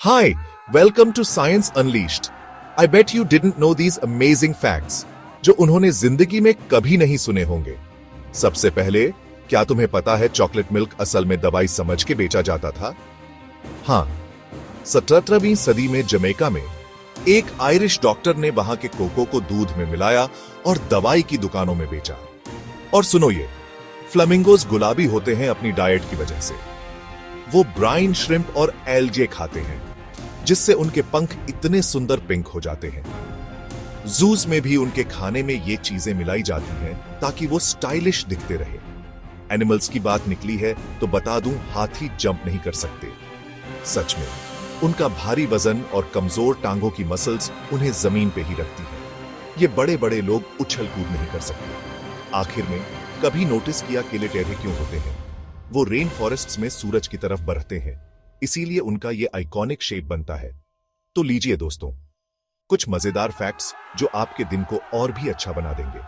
Hi, welcome to Science Unleashed. I bet you didn't know these amazing facts, जो उन्होंने जिंदगी में कभी नहीं सुने होंगे। सबसे पहले, क्या तुम्हें पता है चॉकलेट मिल्क असल में दवाई समझ के बेचा जाता था? हाँ, 17वीं सदी में जमैका में एक आयरिश डॉक्टर ने वहां के कोको को दूध में मिलाया और दवाई की दुकानों में बेचा। और सुनो ये, फ्लेमिंगोज गुलाबी होते हैं अपनी डाइट की वजह से। वो ब्राइन श्रिम्प और एल्जे खाते हैं, जिससे उनके पंख इतने सुंदर पिंक हो जाते हैं। जूस में भी उनके खाने में ये चीजें मिलाई जाती हैं ताकि वो स्टाइलिश दिखते रहे। एनिमल्स की बात निकली है तो बता दूं, हाथी जंप नहीं कर सकते। सच में, उनका भारी वजन और कमजोर टांगों की मसल्स उन्हें जमीन पे ही रखती हैं। ये बड़े बड़े लोग उछल कूद नहीं कर सकते। आखिर में, कभी नोटिस किया केले टेढ़े क्यों होते हैं? वो रेन फॉरेस्ट्स में सूरज की तरफ बढ़ते हैं, इसीलिए उनका ये आइकॉनिक शेप बनता है। तो लीजिए दोस्तों, कुछ मजेदार फैक्ट्स जो आपके दिन को और भी अच्छा बना देंगे।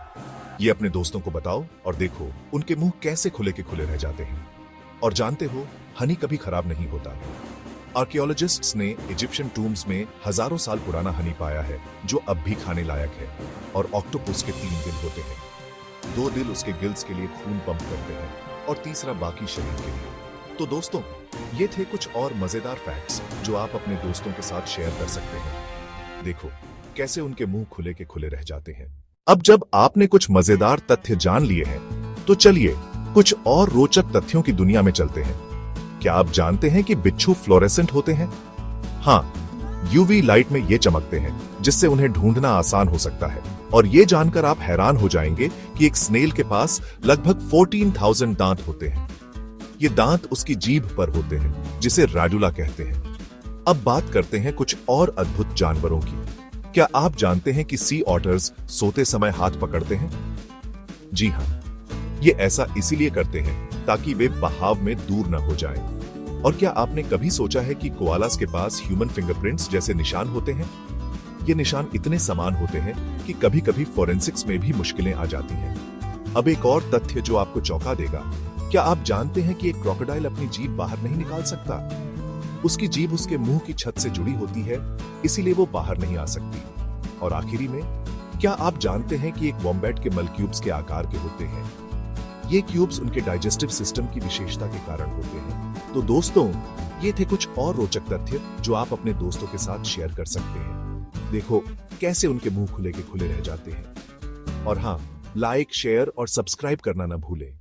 ये अपने दोस्तों को बताओ और देखो उनके मुंह कैसे खुले के खुले रह जाते हैं। और जानते हो, हनी कभी खराब नहीं होता। आर्कियोलॉजिस्ट्स ने इजिप्शियन टूम्स में हजारों साल पुराना हनी पाया है, जो अब भी खाने लायक है। और ऑक्टोपस के 3 दिल होते हैं। 2 दिल उसके गिल्स के लिए खून पंप करते हैं और तीसरा बाकी शरीर के लिए। तो दोस्तों, ये थे कुछ और मजेदार फैक्ट्स जो आप अपने दोस्तों के साथ शेयर कर सकते हैं। देखो कैसे उनके मुंह खुले के खुले रह जाते हैं। अब जब आपने कुछ मजेदार तथ्य जान लिए हैं, तो चलिए कुछ और रोचक तथ्यों की दुनिया में चलते हैं। क्या आप जानते हैं कि बिच्छू फ्लोरेसेंट होते हैं? हाँ, यूवी लाइट में ये चमकते हैं, जिससे उन्हें ढूंढना आसान हो सकता है। और ये जानकर आप हैरान हो जाएंगे कि एक स्नेल के पास लगभग 14,000 दांत होते हैं। ये दांत उसकी जीभ पर होते हैं, जिसे रैडुला कहते हैं। अब बात करते हैं कुछ और अद्भुत जानवरों की। क्या आप जानते हैं कि सी ऑटर्स सोते समय हाथ पकड़ते हैं? जी हाँ, ये ऐसा इसीलिए करते हैं ताकि वे बहाव में दूर न हो जाएं। और क्या आपने कभी सोचा है कि कोआलास के पास ह्यूमन फिंगरप्रिंट्स जैसे निशान होते हैं? ये निशान इतने समान होते हैं कि कभी कभी फोरेंसिक्स में भी मुश्किलें आ जाती हैं। अब एक और तथ्य जो आपको चौंका देगा। क्या आप जानते हैं कि एक क्रोकोडाइल अपनी जीभ बाहर नहीं निकाल सकता? उसकी जीभ उसके मुंह की छत से जुड़ी होती है, इसीलिए वो बाहर नहीं आ सकती। और आखिरी में, क्या आप जानते हैं कि एक वॉम्बैट के मल क्यूब्स के आकार के होते हैं? ये क्यूब्स उनके डाइजेस्टिव सिस्टम की विशेषता के कारण होते हैं। तो दोस्तों, ये थे कुछ और रोचक तथ्य जो आप अपने दोस्तों के साथ शेयर कर सकते हैं। देखो कैसे उनके मुंह खुले के खुले रह जाते हैं। और हाँ, लाइक, शेयर और सब्सक्राइब करना न भूलें।